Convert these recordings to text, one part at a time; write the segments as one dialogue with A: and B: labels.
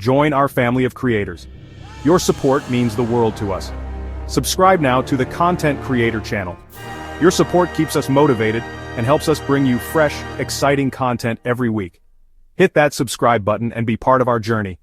A: Join our family of creators. Your support means the world to us. Subscribe now to the Content Creator channel. Your support keeps us motivated and helps us bring you fresh, exciting content every week. Hit that subscribe button and be part of our journey.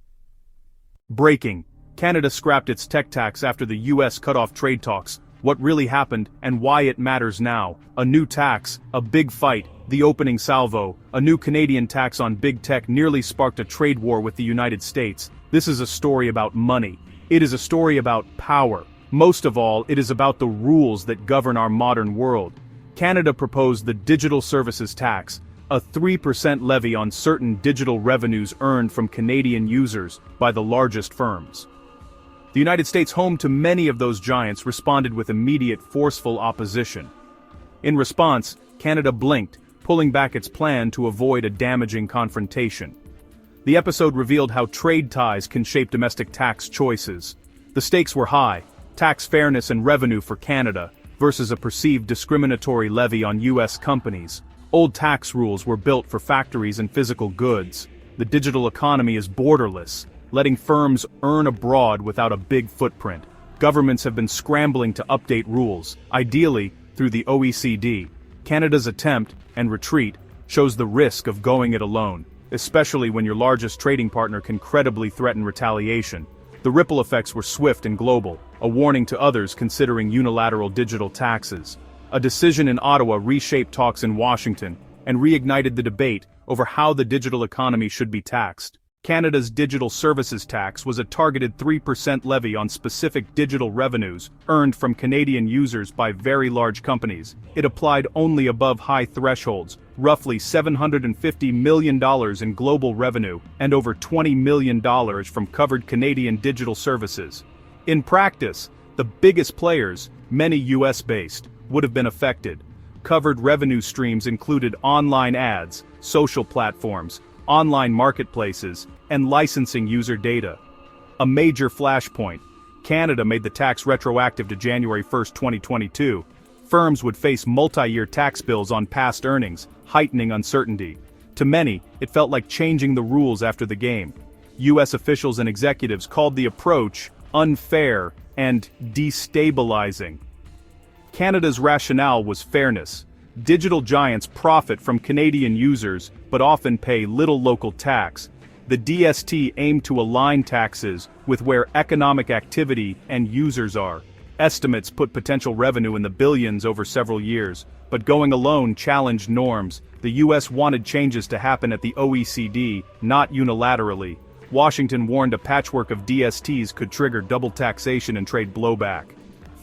A: Breaking. Canada scrapped its tech tax after the US cut off trade talks. What really happened and why it matters now. A new tax, a big fight, the opening salvo. A new Canadian tax on big tech nearly sparked a trade war with the United States. This is a story about money. It is a story about power. Most of all, it is about the rules that govern our modern world. Canada proposed the Digital Services Tax, a 3% levy on certain digital revenues earned from Canadian users by the largest firms. The United States, home to many of those giants, responded with immediate, forceful opposition. In response, Canada blinked, pulling back its plan to avoid a damaging confrontation. The episode revealed how trade ties can shape domestic tax choices. The stakes were high: tax fairness and revenue for Canada, versus a perceived discriminatory levy on US companies. Old tax rules were built for factories and physical goods. The digital economy is borderless, letting firms earn abroad without a big footprint. Governments have been scrambling to update rules, ideally through the OECD. Canada's attempt and retreat shows the risk of going it alone, especially when your largest trading partner can credibly threaten retaliation. The ripple effects were swift and global, a warning to others considering unilateral digital taxes. A decision in Ottawa reshaped talks in Washington and reignited the debate over how the digital economy should be taxed. Canada's Digital Services Tax was a targeted 3% levy on specific digital revenues earned from Canadian users by very large companies. It applied only above high thresholds, roughly $750 million in global revenue and over $20 million from covered Canadian digital services. In practice, the biggest players, many US-based, would have been affected. Covered revenue streams included online ads, social platforms, online marketplaces, and licensing user data. A major flashpoint: Canada made the tax retroactive to January 1, 2022. Firms would face multi-year tax bills on past earnings, heightening uncertainty. To many, it felt like changing the rules after the game. US officials and executives called the approach unfair and destabilizing. Canada's rationale was fairness. Digital giants profit from Canadian users, but often pay little local tax. The DST aimed to align taxes with where economic activity and users are. Estimates put potential revenue in the billions over several years, but going alone challenged norms. The US wanted changes to happen at the OECD, not unilaterally. Washington warned a patchwork of DSTs could trigger double taxation and trade blowback.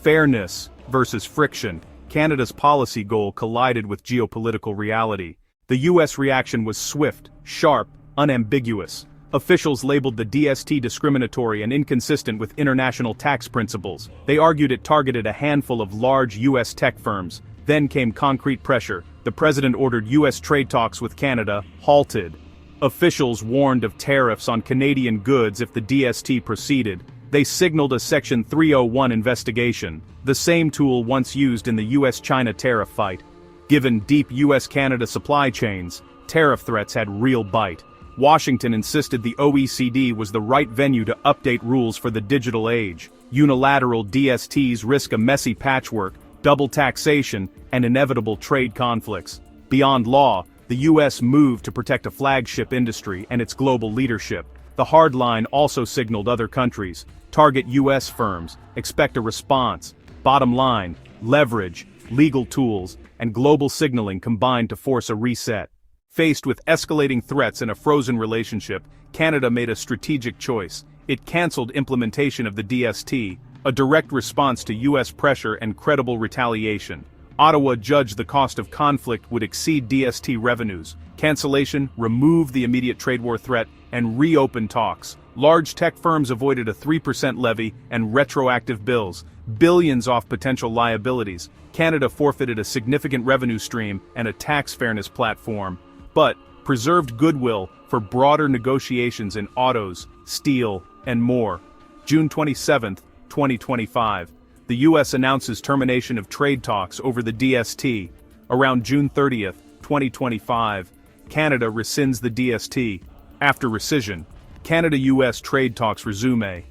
A: Fairness versus friction. Canada's policy goal collided with geopolitical reality. The US reaction was swift, sharp, unambiguous. Officials labeled the DST discriminatory and inconsistent with international tax principles. They argued it targeted a handful of large US tech firms. Then came concrete pressure. The president ordered US trade talks with Canada halted. Officials warned of tariffs on Canadian goods if the DST proceeded. They signaled a Section 301 investigation, the same tool once used in the US-China tariff fight. Given deep US-Canada supply chains, tariff threats had real bite. Washington insisted the OECD was the right venue to update rules for the digital age. Unilateral DSTs risk a messy patchwork, double taxation, and inevitable trade conflicts. Beyond law, the US moved to protect a flagship industry and its global leadership. The hard line also signaled other countries: target US firms, expect a response. Bottom line: leverage, legal tools, and global signaling combined to force a reset. Faced with escalating threats and a frozen relationship, Canada made a strategic choice. It canceled implementation of the DST, a direct response to US pressure and credible retaliation. Ottawa judged the cost of conflict would exceed DST revenues. Cancellation removed the immediate trade war threat and reopened talks. Large tech firms avoided a 3% levy and retroactive bills, billions off potential liabilities. Canada forfeited a significant revenue stream and a tax fairness platform, but preserved goodwill for broader negotiations in autos, steel, and more. June 27, 2025. The U.S. announces termination of trade talks over the DST. Around June 30, 2025, Canada rescinds the DST. After rescission, Canada-US trade talks resume.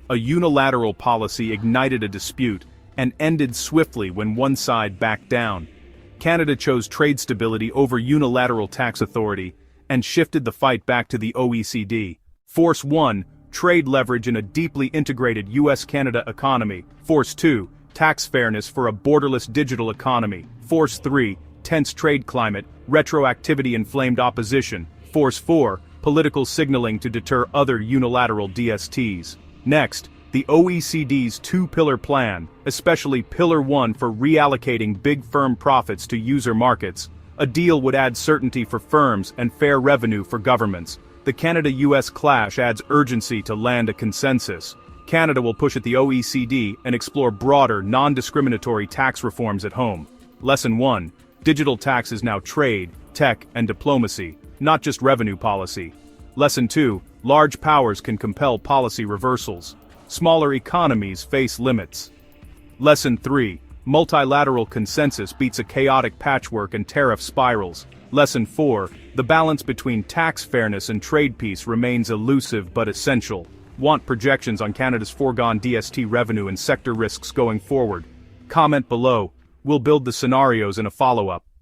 A: A unilateral policy ignited a dispute and ended swiftly when one side backed down. Canada chose trade stability over unilateral tax authority and shifted the fight back to the OECD. Force 1, trade leverage in a deeply integrated US-Canada economy. Force 2, tax fairness for a borderless digital economy. Force 3, tense trade climate, retroactivity inflamed opposition. Force 4, political signaling to deter other unilateral DSTs. Next, the OECD's two-pillar plan, especially Pillar 1 for reallocating big firm profits to user markets. A deal would add certainty for firms and fair revenue for governments. The Canada-US clash adds urgency to land a consensus. Canada will push at the OECD and explore broader, non-discriminatory tax reforms at home. Lesson 1. Digital tax is now trade, tech, and diplomacy, not just revenue policy. Lesson 2. Large powers can compel policy reversals. Smaller economies face limits. Lesson 3. Multilateral consensus beats a chaotic patchwork and tariff spirals. Lesson 4. The balance between tax fairness and trade peace remains elusive but essential. Want projections on Canada's foregone DST revenue and sector risks going forward? Comment below. We'll build the scenarios in a follow-up.